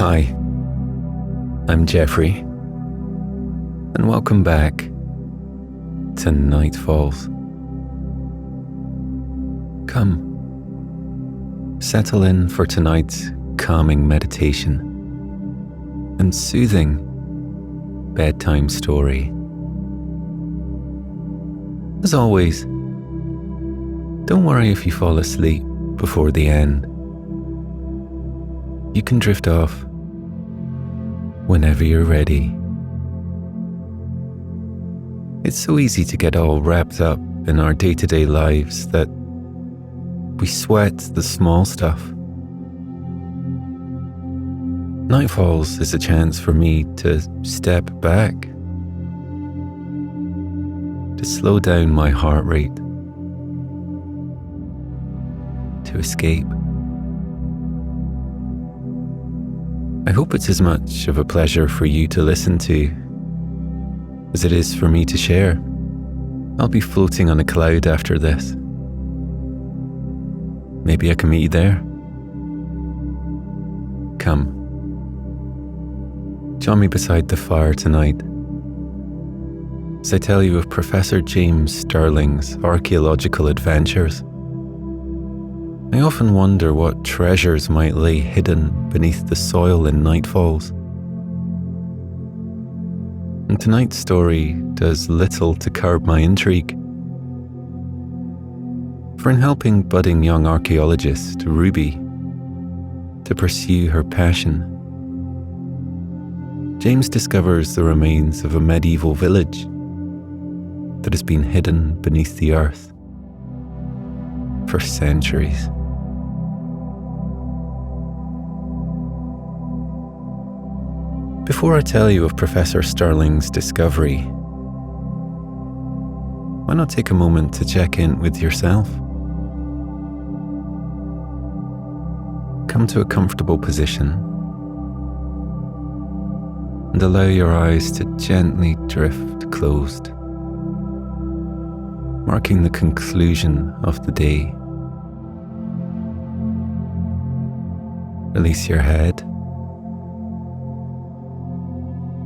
Hi, I'm Geoffrey, and welcome back to Nightfalls. Come, settle in for tonight's calming meditation and soothing bedtime story. As always, don't worry if you fall asleep before the end. You can drift off whenever you're ready. It's so easy to get all wrapped up in our day-to-day lives that we sweat the small stuff. Nightfalls is a chance for me to step back, to slow down my heart rate, to escape. I hope it's as much of a pleasure for you to listen to as it is for me to share. I'll be floating on a cloud after this. Maybe I can meet you there. Come, join me beside the fire tonight as I tell you of Professor James Stirling's archeological adventures. I often wonder what treasures might lay hidden beneath the soil in Nightfalls. And tonight's story does little to curb my intrigue. For in helping budding young archeologist Ruby to pursue her passion, James discovers the remains of a medieval village that has been hidden beneath the earth for centuries. Before I tell you of Professor Stirling's discovery, why not take a moment to check in with yourself? Come to a comfortable position and allow your eyes to gently drift closed, marking the conclusion of the day. Release your head,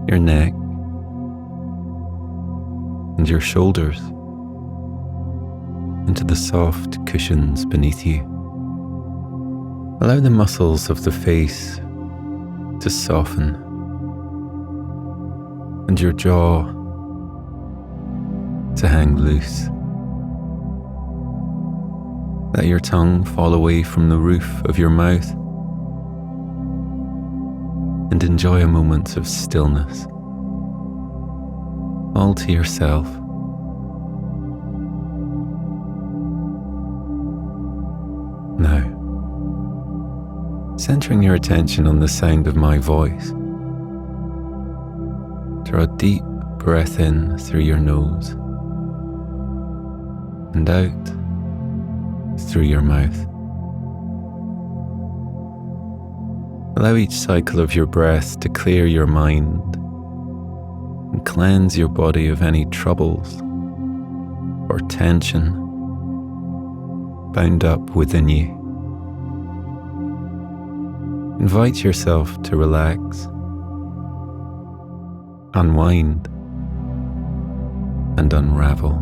your neck, and your shoulders into the soft cushions beneath you. Allow the muscles of the face to soften and your jaw to hang loose. Let your tongue fall away from the roof of your mouth and enjoy a moment of stillness, all to yourself. Now, centering your attention on the sound of my voice, draw a deep breath in through your nose and out through your mouth. Allow each cycle of your breath to clear your mind and cleanse your body of any troubles or tension bound up within you. Invite yourself to relax, unwind, and unravel.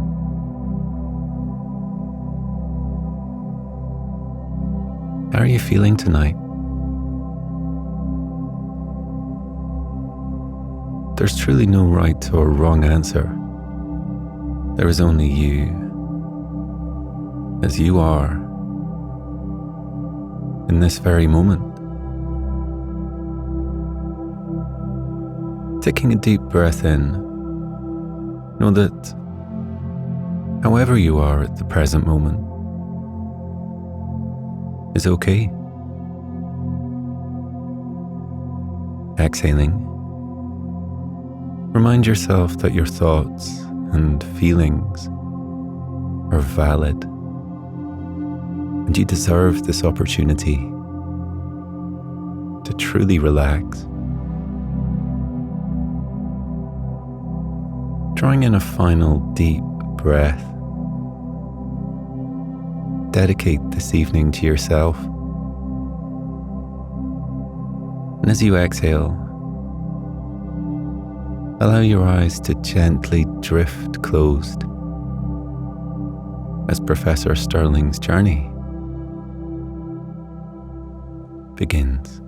How are you feeling tonight? There's truly no right or wrong answer. There is only you, as you are, in this very moment. Taking a deep breath in, know that however you are at the present moment is okay. Exhaling, remind yourself that your thoughts and feelings are valid, and you deserve this opportunity to truly relax. Drawing in a final deep breath, dedicate this evening to yourself, And as you exhale, allow your eyes to gently drift closed as Professor Sterling's journey begins.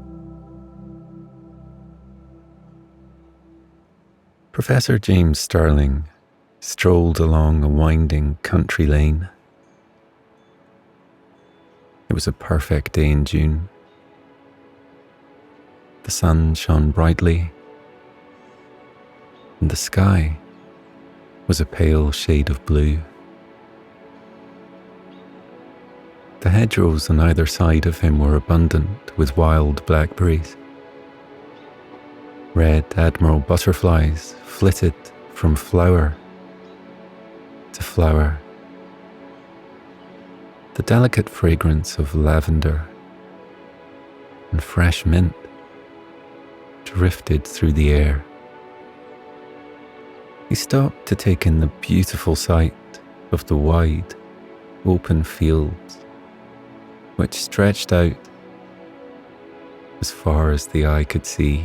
Professor James Sterling strolled along a winding country lane. It was a perfect day in June. The sun shone brightly, and the sky was a pale shade of blue. The hedgerows on either side of him were abundant with wild blackberries. Red admiral butterflies flitted from flower to flower. The delicate fragrance of lavender and fresh mint drifted through the air. He stopped to take in the beautiful sight of the wide, open fields which stretched out as far as the eye could see.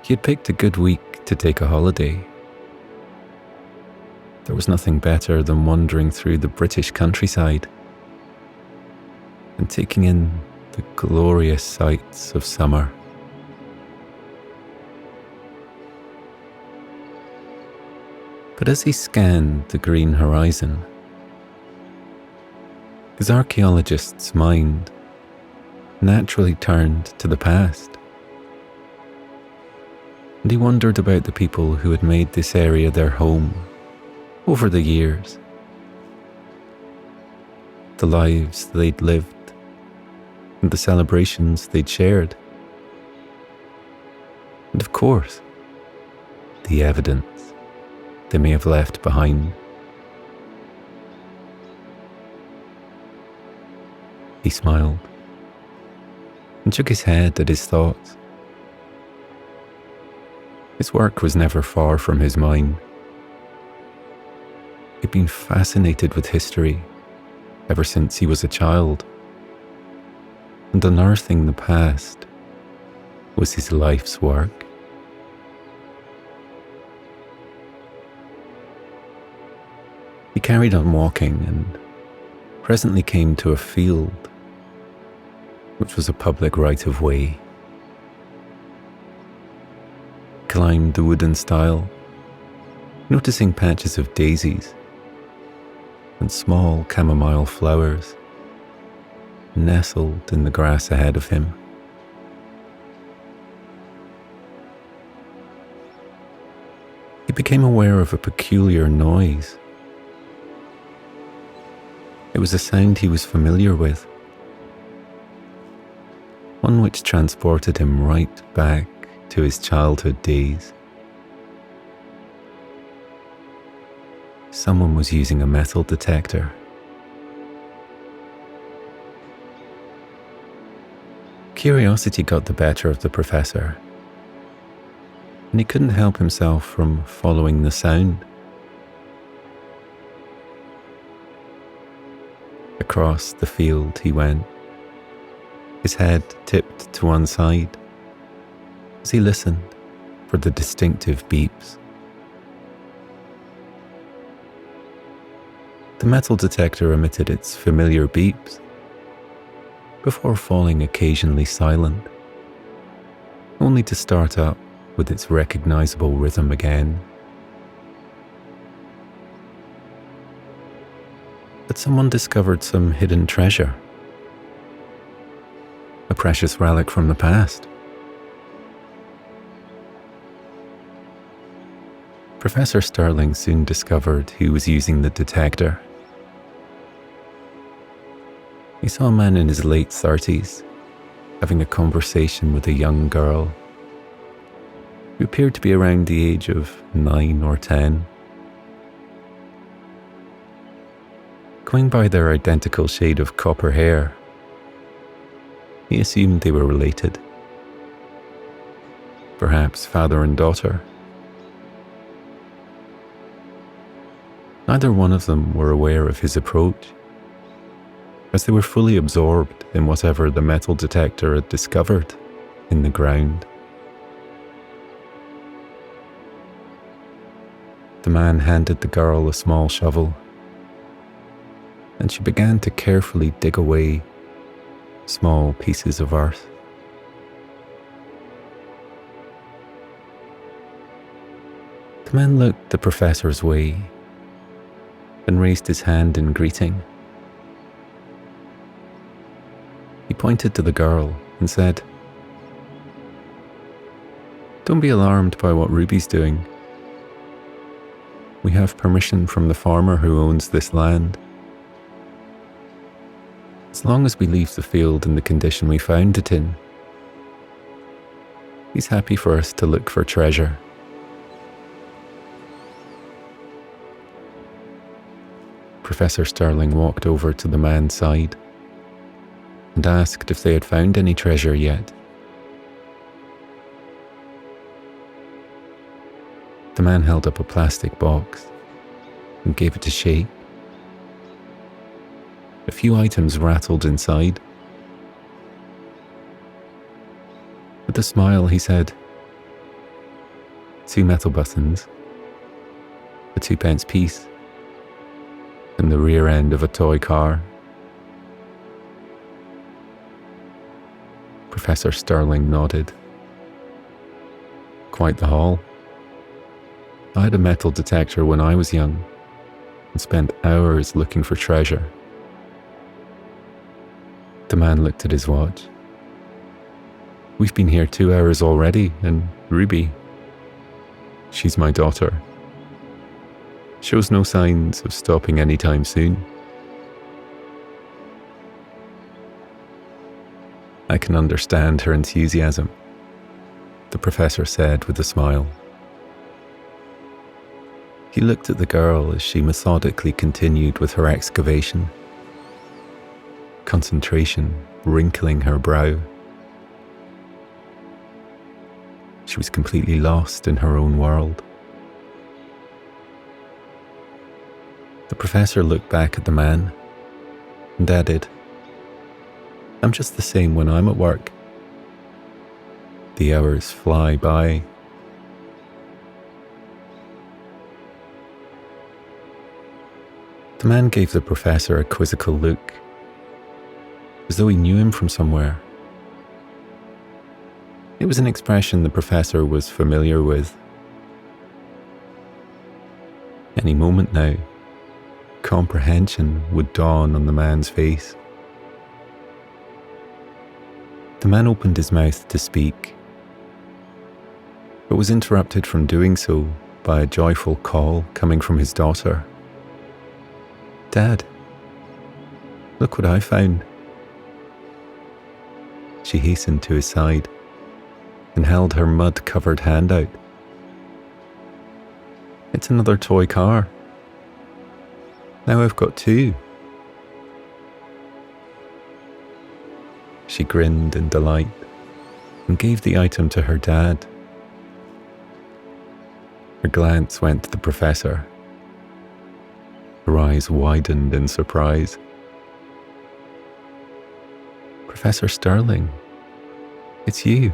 He had picked a good week to take a holiday. There was nothing better than wandering through the British countryside and taking in the glorious sights of summer. But as he scanned the green horizon, his archeologist's mind naturally turned to the past, and he wondered about the people who had made this area their home over the years, the lives they'd lived, and the celebrations they'd shared, and of course, the evidence they may have left behind. He smiled and shook his head at his thoughts. His work was never far from his mind. He'd been fascinated with history ever since he was a child, and unearthing the past was his life's work. He carried on walking and presently came to a field which was a public right-of-way. Climbed the wooden stile, noticing patches of daisies and small chamomile flowers nestled in the grass ahead of him. He became aware of a peculiar noise. It was a sound he was familiar with, one which transported him right back to his childhood days. Someone was using a metal detector. Curiosity got the better of the professor, and he couldn't help himself from following the sound. Across the field he went, his head tipped to one side as he listened for the distinctive beeps. The metal detector emitted its familiar beeps before falling occasionally silent, only to start up with its recognizable rhythm again. But someone discovered some hidden treasure, a precious relic from the past. Professor Sterling soon discovered who was using the detector. He saw a man in his late 30s having a conversation with a young girl who appeared to be around the age of 9 or 10. Going by their identical shade of copper hair, he assumed they were related. Perhaps father and daughter. Neither one of them were aware of his approach, as they were fully absorbed in whatever the metal detector had discovered in the ground. The man handed the girl a small shovel, and she began to carefully dig away small pieces of earth. The man looked the professor's way and raised his hand in greeting. He pointed to the girl and said, "Don't be alarmed by what Ruby's doing. We have permission from the farmer who owns this land. As long as we leave the field in the condition we found it in, he's happy for us to look for treasure." Professor Sterling walked over to the man's side and asked if they had found any treasure yet. The man held up a plastic box and gave it to shake. A few items rattled inside. With a smile, he said, 2 metal buttons, a 2-pence piece, and the rear end of a toy car. Professor Sterling nodded. Quite the haul. I had a metal detector when I was young and spent hours looking for treasure. The man looked at his watch. We've been here 2 hours already, and Ruby, she's my daughter, shows no signs of stopping anytime soon. I can understand her enthusiasm, the professor said with a smile. He looked at the girl as she methodically continued with her excavation, concentration wrinkling her brow. She was completely lost in her own world. The professor looked back at the man and added, "I'm just the same when I'm at work. The hours fly by." The man gave the professor a quizzical look, as though he knew him from somewhere. It was an expression the professor was familiar with. Any moment now, comprehension would dawn on the man's face. The man opened his mouth to speak, but was interrupted from doing so by a joyful call coming from his daughter. "Dad, look what I found." She hastened to his side and held her mud-covered hand out. "It's another toy car. Now I've got 2. She grinned in delight and gave the item to her dad. Her glance went to the professor. Her eyes widened in surprise. "Professor Sterling, it's you.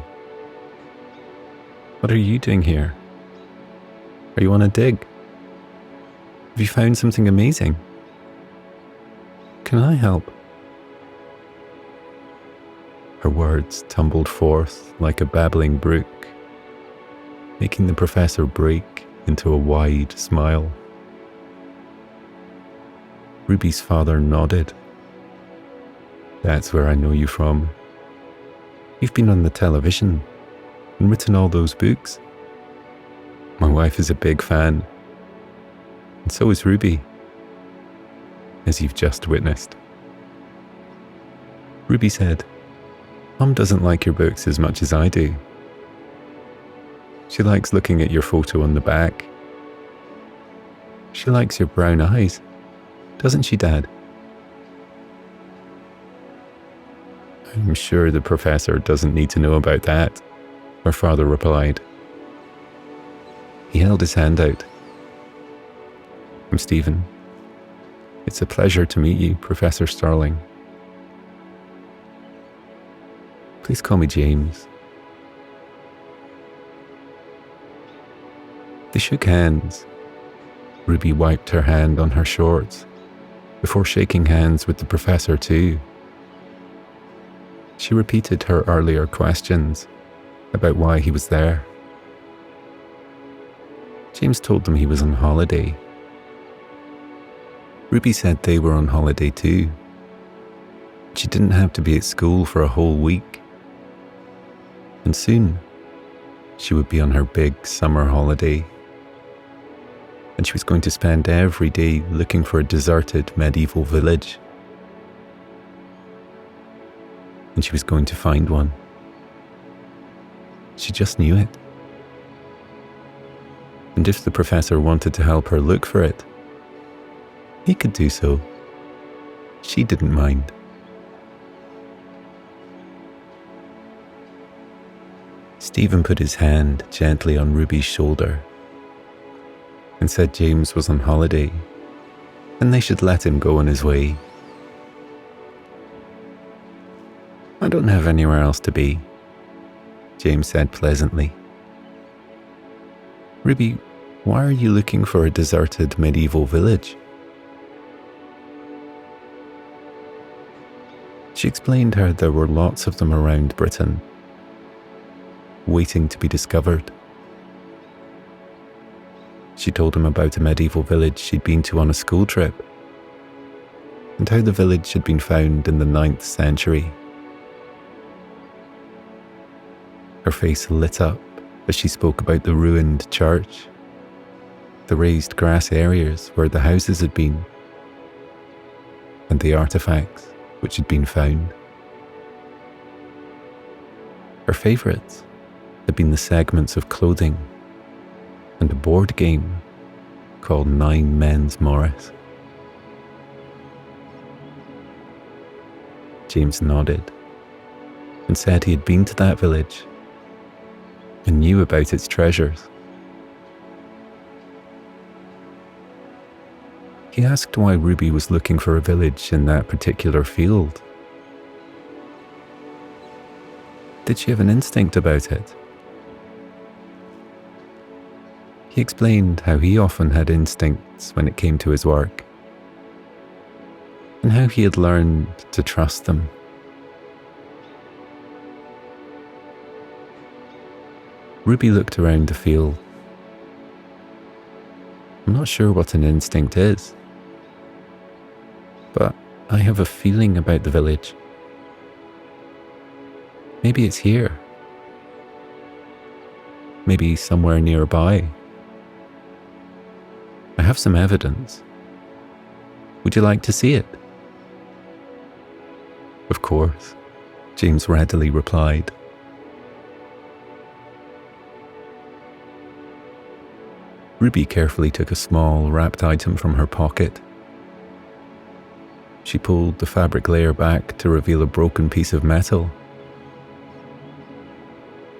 What are you doing here? Are you on a dig? Have you found something amazing? Can I help?" Her words tumbled forth like a babbling brook, making the professor break into a wide smile. Ruby's father nodded. "That's where I know you from. You've been on the television and written all those books. My wife is a big fan, and so is Ruby, as you've just witnessed." Ruby said, "Mum doesn't like your books as much as I do. She likes looking at your photo on the back. She likes your brown eyes, doesn't she, Dad?" "I'm sure the professor doesn't need to know about that," her father replied. He held his hand out. "I'm Stephen. It's a pleasure to meet you, Professor Sterling." Please call me James. They shook hands. Ruby wiped her hand on her shorts before shaking hands with the professor too. She repeated her earlier questions about why he was there. James told them he was on holiday. Ruby said they were on holiday too. She didn't have to be at school for a whole week. And soon, she would be on her big summer holiday. And she was going to spend every day looking for a deserted medieval village. And she was going to find one. She just knew it. And if the professor wanted to help her look for it, he could do so. She didn't mind. Stephen put his hand gently on Ruby's shoulder and said James was on holiday and they should let him go on his way. I don't have anywhere else to be, James said pleasantly. Ruby, why are you looking for a deserted medieval village? She explained how there were lots of them around Britain, waiting to be discovered. She told him about a medieval village she'd been to on a school trip, and how the village had been found in the 9th century. Her face lit up as she spoke about the ruined church, the raised grass areas where the houses had been, and the artifacts which had been found. Her favourites had been the segments of clothing and a board game called 9 Men's Morris. James nodded and said he had been to that village and knew about its treasures. He asked why Ruby was looking for a village in that particular field. Did she have an instinct about it? He explained how he often had instincts when it came to his work, and how he had learned to trust them. Ruby looked around the field. I'm not sure what an instinct is, but I have a feeling about the village. Maybe it's here. Maybe somewhere nearby. I have some evidence. Would you like to see it? Of course, James readily replied. Ruby carefully took a small, wrapped item from her pocket. She pulled the fabric layer back to reveal a broken piece of metal.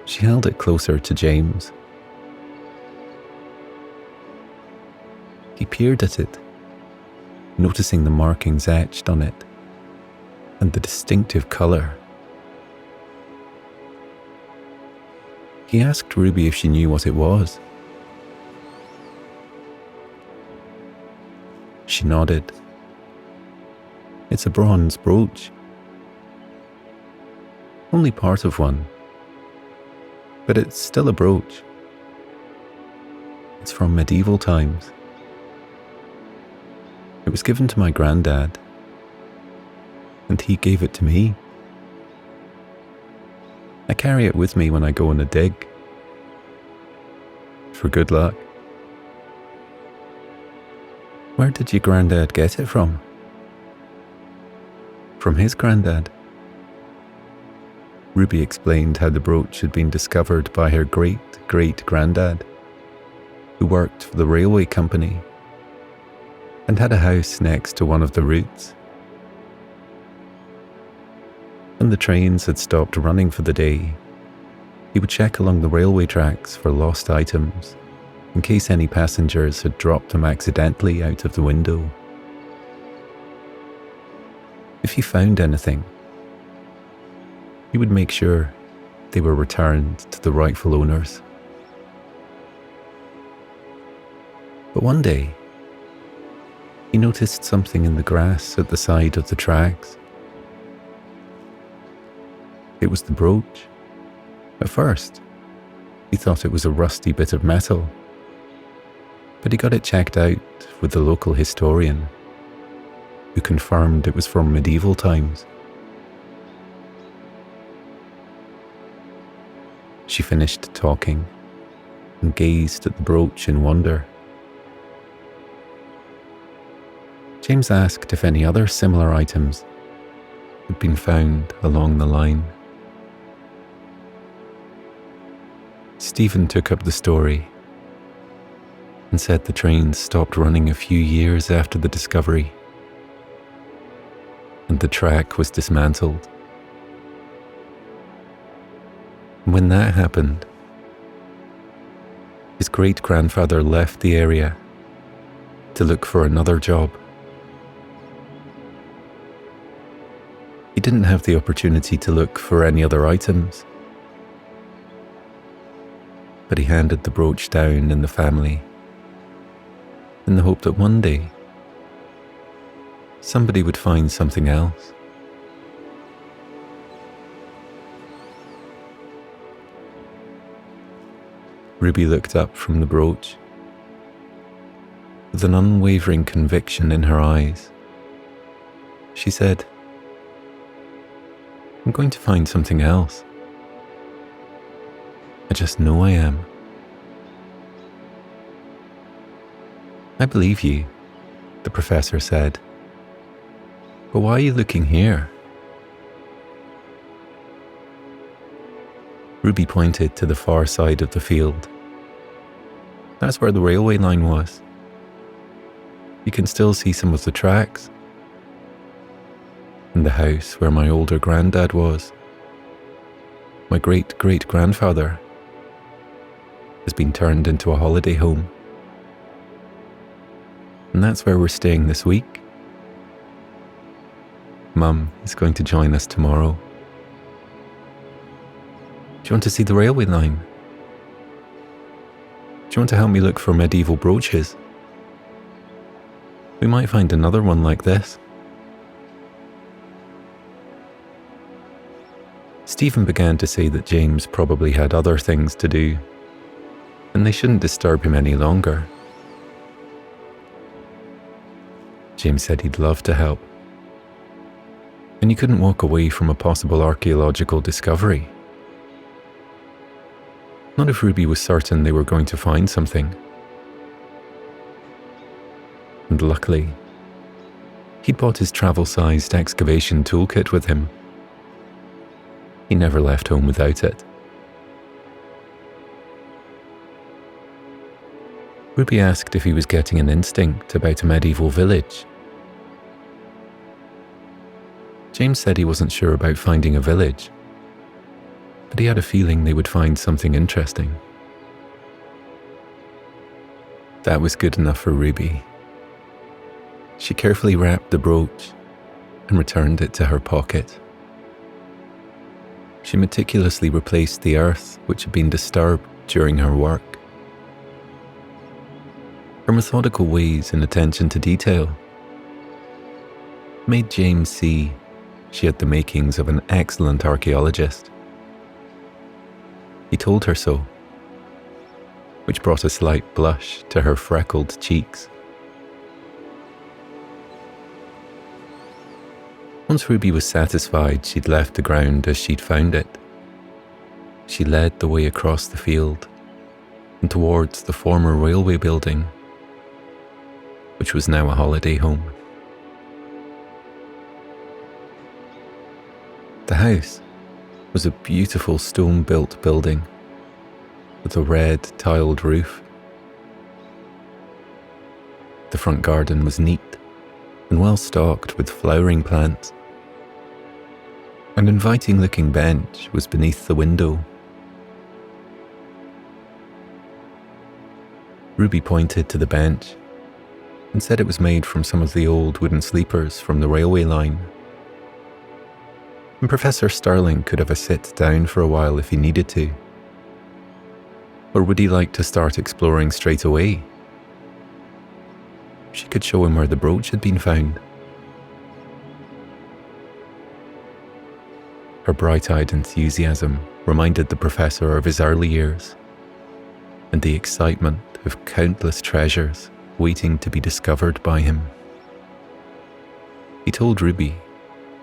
She held it closer to James. He peered at it, noticing the markings etched on it and the distinctive colour. He asked Ruby if she knew what it was. She nodded. It's a bronze brooch. Only part of one, but it's still a brooch. It's from medieval times. It was given to my granddad, and he gave it to me. I carry it with me when I go on a dig, for good luck. Where did your granddad get it from? From his granddad. Ruby explained how the brooch had been discovered by her great-great-granddad, who worked for the railway company and had a house next to one of the routes. When the trains had stopped running for the day, he would check along the railway tracks for lost items in case any passengers had dropped them accidentally out of the window. If he found anything, he would make sure they were returned to the rightful owners. But one day, he noticed something in the grass at the side of the tracks. It was the brooch. At first, he thought it was a rusty bit of metal, but he got it checked out with the local historian, who confirmed it was from medieval times. She finished talking and gazed at the brooch in wonder. James asked if any other similar items had been found along the line. Stephen took up the story and said the train stopped running a few years after the discovery, and the track was dismantled. And when that happened, his great-grandfather left the area to look for another job. He didn't have the opportunity to look for any other items, but he handed the brooch down in the family in the hope that one day somebody would find something else. Ruby looked up from the brooch with an unwavering conviction in her eyes. She said, "I'm going to find something else. I just know I am." "I believe you," the professor said. "But why are you looking here?" Ruby pointed to the far side of the field. That's where the railway line was. You can still see some of the tracks. And the house where my older granddad was, my great-great-grandfather, has been turned into a holiday home. And that's where we're staying this week. Mum is going to join us tomorrow. Do you want to see the railway line? Do you want to help me look for medieval brooches? We might find another one like this. Stephen began to say that James probably had other things to do, and they shouldn't disturb him any longer. James said he'd love to help, and you couldn't walk away from a possible archaeological discovery. Not if Ruby was certain they were going to find something. And luckily, he'd bought his travel-sized excavation toolkit with him. He never left home without it. Ruby asked if he was getting an instinct about a medieval village. James said he wasn't sure about finding a village, but he had a feeling they would find something interesting. That was good enough for Ruby. She carefully wrapped the brooch and returned it to her pocket. She meticulously replaced the earth which had been disturbed during her work. Her methodical ways and attention to detail made James see she had the makings of an excellent archeologist. He told her so, which brought a slight blush to her freckled cheeks. Once Ruby was satisfied she'd left the ground as she'd found it, she led the way across the field and towards the former railway building, which was now a holiday home. The house was a beautiful stone-built building with a red tiled roof. The front garden was neat and well stocked with flowering plants. An inviting-looking bench was beneath the window. Ruby pointed to the bench and said it was made from some of the old wooden sleepers from the railway line. and Professor Sterling could have a sit down for a while if he needed to. Or would he like to start exploring straight away? She could show him where the brooch had been found. Her bright-eyed enthusiasm reminded the professor of his early years and the excitement of countless treasures waiting to be discovered by him. He told Ruby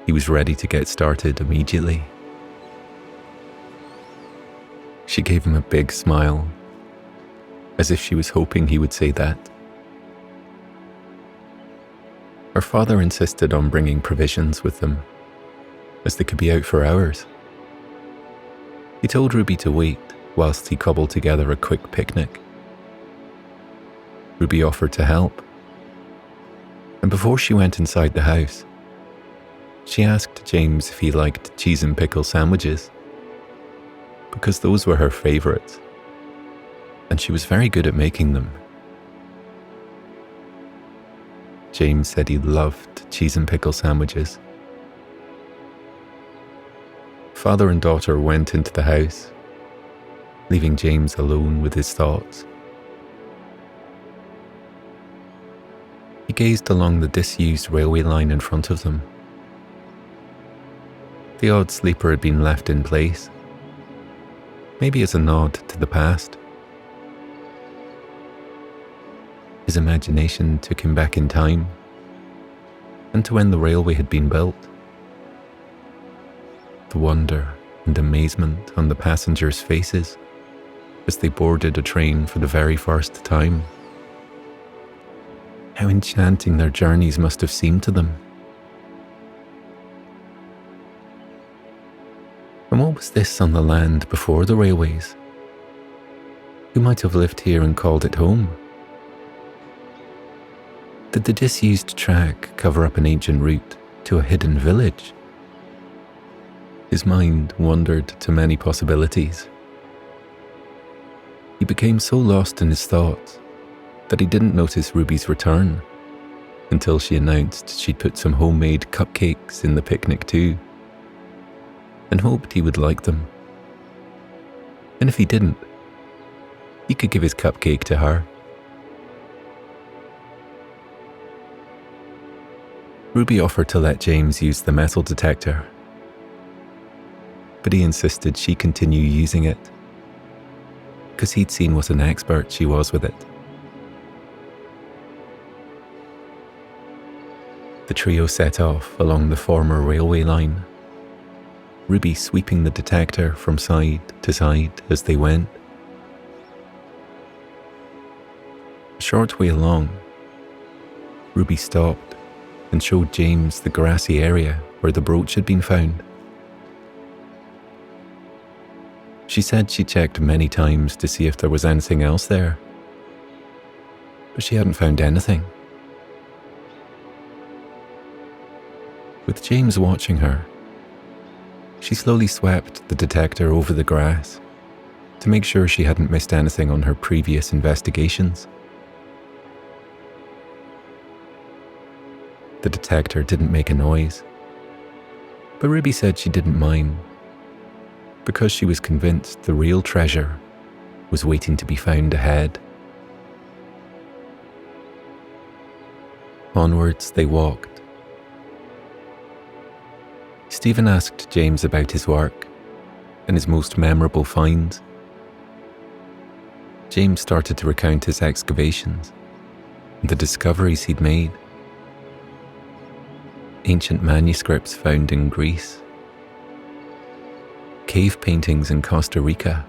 he was ready to get started immediately. She gave him a big smile, as if she was hoping he would say that. Her father insisted on bringing provisions with them, as they could be out for hours. He told Ruby to wait whilst he cobbled together a quick picnic. Ruby offered to help, and before she went inside the house, she asked James if he liked cheese and pickle sandwiches, because those were her favourites, and she was very good at making them. James said he loved cheese and pickle sandwiches. Father and daughter went into the house, leaving James alone with his thoughts. He gazed along the disused railway line in front of them. The odd sleeper had been left in place, maybe as a nod to the past. His imagination took him back in time, and to when the railway had been built. The wonder and amazement on the passengers' faces as they boarded a train for the very first time. How enchanting their journeys must have seemed to them. And what was this on the land before the railways? Who might have lived here and called it home? Did the disused track cover up an ancient route to a hidden village? His mind wandered to many possibilities. He became so lost in his thoughts that he didn't notice Ruby's return until she announced she'd put some homemade cupcakes in the picnic too, and hoped he would like them. And if he didn't, he could give his cupcake to her. Ruby offered to let James use the metal detector, but he insisted she continue using it, because he'd seen what an expert she was with it. The trio set off along the former railway line, Ruby sweeping the detector from side to side as they went. A short way along, Ruby stopped and showed James the grassy area where the brooch had been found. She said she checked many times to see if there was anything else there, but she hadn't found anything. With James watching her, she slowly swept the detector over the grass to make sure she hadn't missed anything on her previous investigations. The detector didn't make a noise, but Ruby said she didn't mind, because she was convinced the real treasure was waiting to be found ahead. Onwards they walked. Stephen asked James about his work and his most memorable finds. James started to recount his excavations and the discoveries he'd made. Ancient manuscripts found in Greece, cave paintings in Costa Rica,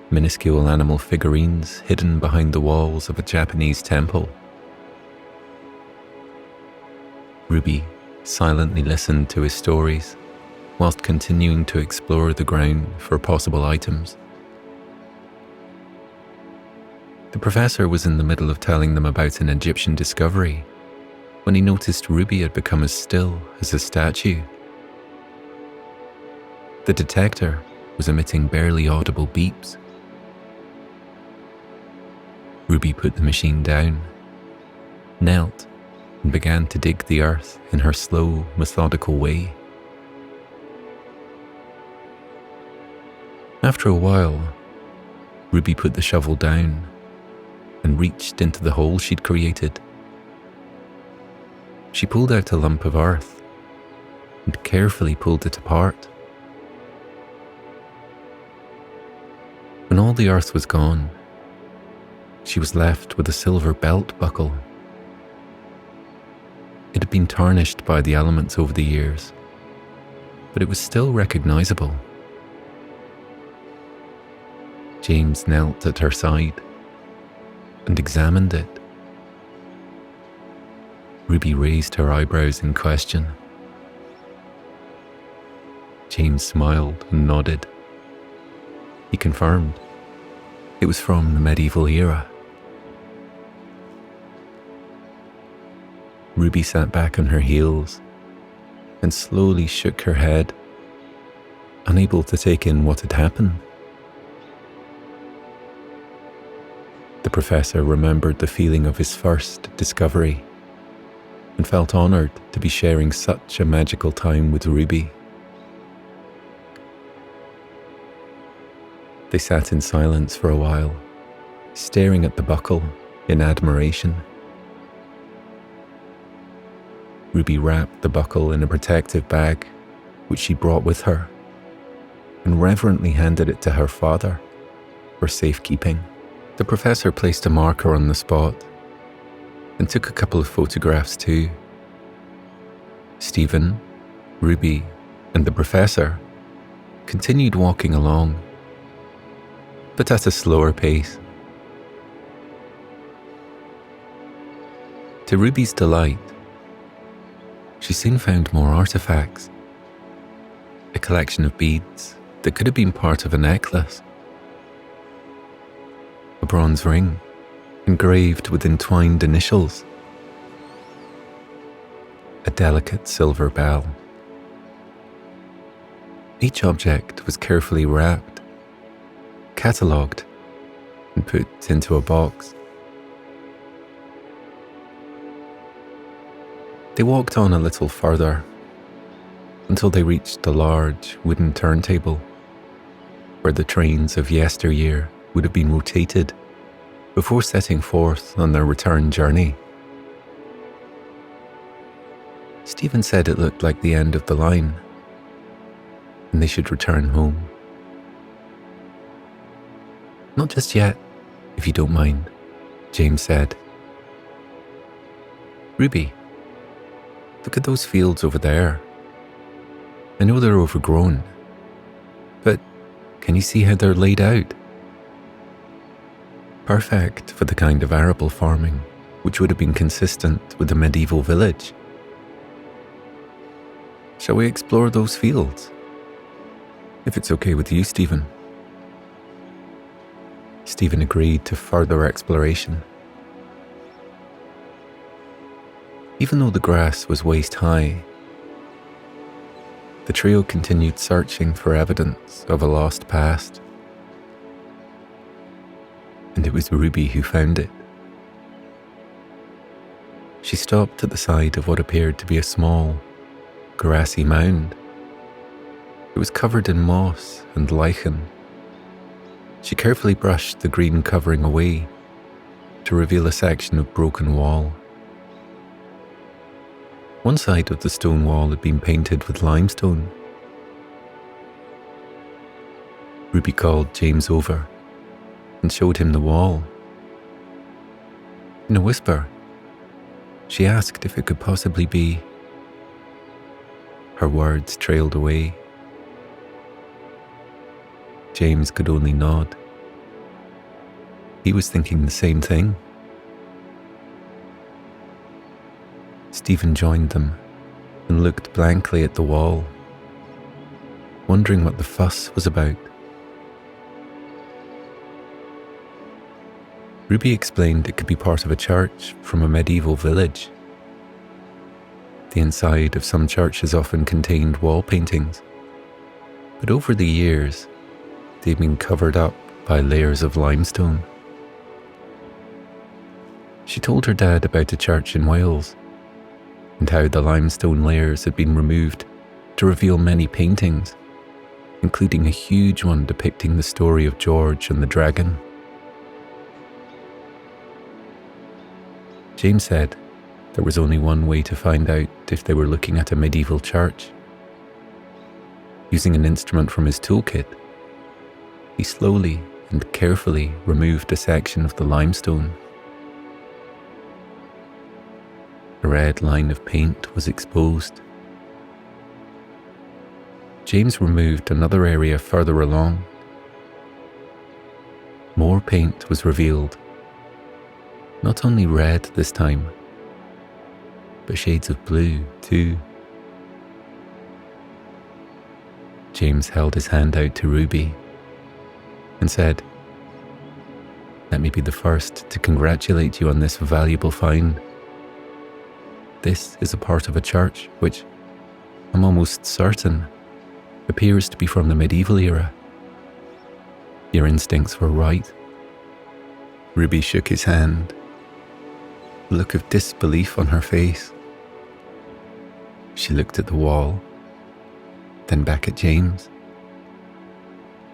minuscule animal figurines hidden behind the walls of a Japanese temple. Ruby silently listened to his stories whilst continuing to explore the ground for possible items. The professor was in the middle of telling them about an Egyptian discovery when he noticed Ruby had become as still as a statue. The detector was emitting barely audible beeps. Ruby put the machine down, knelt, and began to dig the earth in her slow, methodical way. After a while, Ruby put the shovel down and reached into the hole she'd created. She pulled out a lump of earth and carefully pulled it apart. When all the earth was gone, she was left with a silver belt buckle. It had been tarnished by the elements over the years, but it was still recognizable. James knelt at her side and examined it. Ruby raised her eyebrows in question. James smiled and nodded. He confirmed it was from the medieval era. Ruby sat back on her heels and slowly shook her head, unable to take in what had happened. The professor remembered the feeling of his first discovery and felt honored to be sharing such a magical time with Ruby. They sat in silence for a while, staring at the buckle in admiration. Ruby wrapped the buckle in a protective bag, which she brought with her, and reverently handed it to her father for safekeeping. The professor placed a marker on the spot and took a couple of photographs too. Stephen, Ruby, and the professor continued walking along, but at a slower pace. To Ruby's delight, she soon found more artifacts. A collection of beads that could have been part of a necklace. A bronze ring engraved with entwined initials. A delicate silver bell. Each object was carefully wrapped, catalogued, and put into a box. They walked on a little further until they reached a large wooden turntable where the trains of yesteryear would have been rotated before setting forth on their return journey. Stephen said it looked like the end of the line and they should return home. "Not just yet, if you don't mind," James said. "Ruby, look at those fields over there. I know they're overgrown, but can you see how they're laid out? Perfect for the kind of arable farming which would have been consistent with a medieval village. Shall we explore those fields? If it's okay with you, Stephen." Stephen agreed to further exploration. Even though the grass was waist high, the trio continued searching for evidence of a lost past. And it was Ruby who found it. She stopped at the side of what appeared to be a small, grassy mound. It was covered in moss and lichen. She carefully brushed the green covering away to reveal a section of broken wall. One side of the stone wall had been painted with limestone. Ruby called James over and showed him the wall. In a whisper, she asked if it could possibly be. Her words trailed away. James could only nod. He was thinking the same thing. Stephen joined them and looked blankly at the wall, wondering what the fuss was about. Ruby explained it could be part of a church from a medieval village. The inside of some churches often contained wall paintings, but over the years, they'd been covered up by layers of limestone. She told her dad about a church in Wales and how the limestone layers had been removed to reveal many paintings, including a huge one depicting the story of George and the dragon. James said there was only one way to find out if they were looking at a medieval church. Using an instrument from his toolkit, he slowly and carefully removed a section of the limestone. A red line of paint was exposed. James removed another area further along. More paint was revealed. Not only red this time, but shades of blue too. James held his hand out to Ruby and said, "Let me be the first to congratulate you on this valuable find. This is a part of a church which, I'm almost certain, appears to be from the medieval era. Your instincts were right." Ruby shook his hand, a look of disbelief on her face. She looked at the wall, then back at James.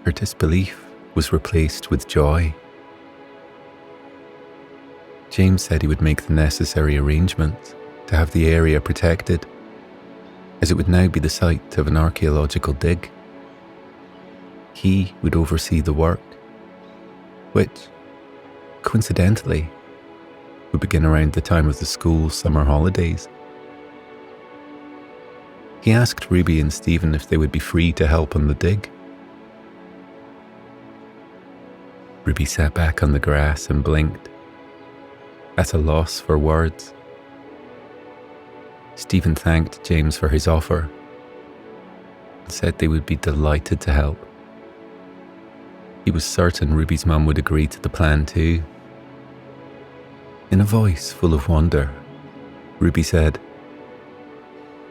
Her disbelief was replaced with joy. James said he would make the necessary arrangements to have the area protected, as it would now be the site of an archeological dig. He would oversee the work, which, coincidentally, would begin around the time of the school's summer holidays. He asked Ruby and Stephen if they would be free to help on the dig. Ruby sat back on the grass and blinked, at a loss for words. Stephen thanked James for his offer and said they would be delighted to help. He was certain Ruby's mum would agree to the plan too. In a voice full of wonder, Ruby said,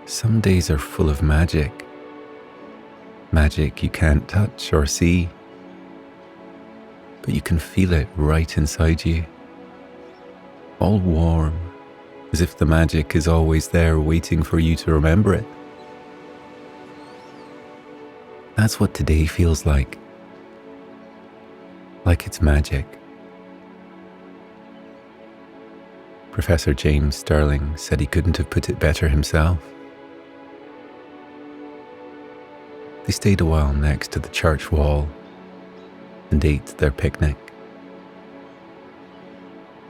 "Some days are full of magic. Magic you can't touch or see, but you can feel it right inside you, all warm, as if the magic is always there waiting for you to remember it. That's what today feels like it's magic." Professor James Sterling said he couldn't have put it better himself. They stayed a while next to the church wall and ate their picnic.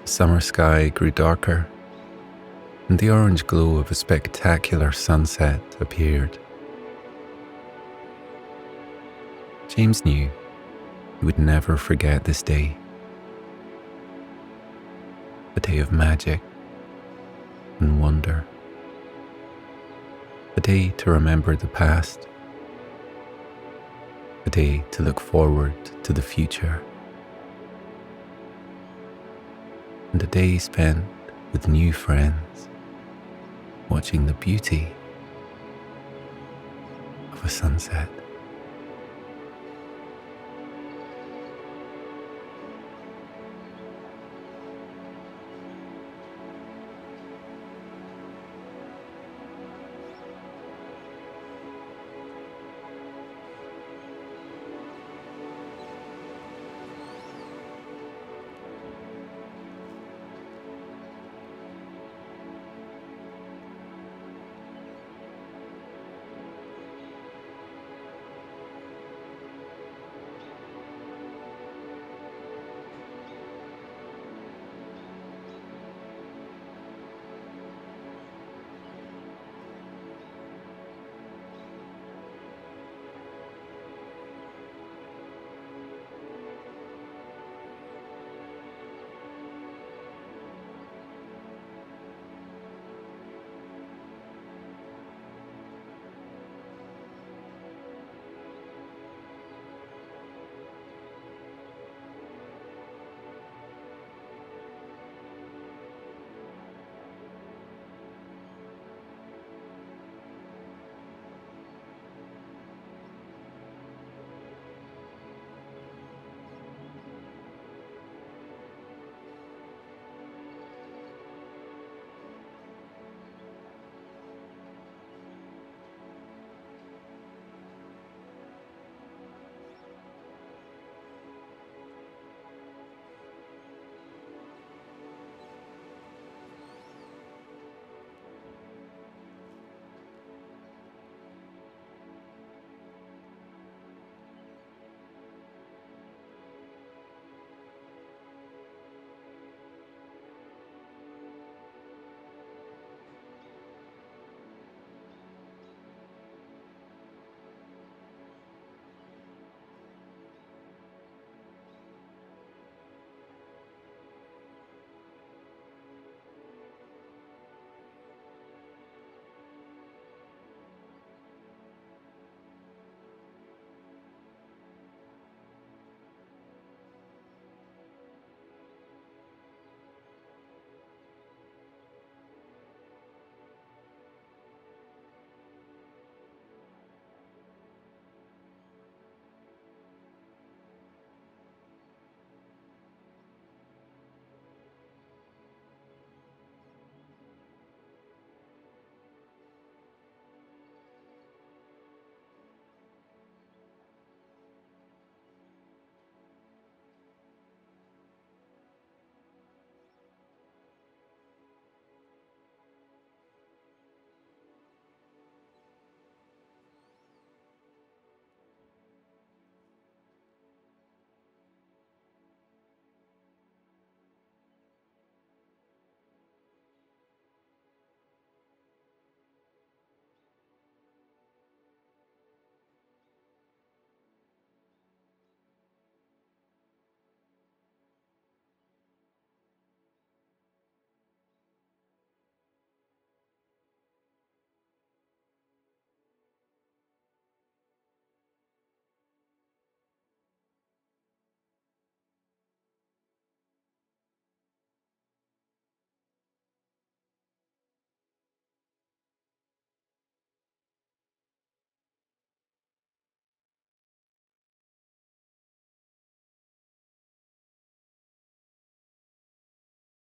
The summer sky grew darker, and the orange glow of a spectacular sunset appeared. James knew he would never forget this day. A day of magic and wonder. A day to remember the past. A day to look forward to the future. And a day spent with new friends, watching the beauty of a sunset.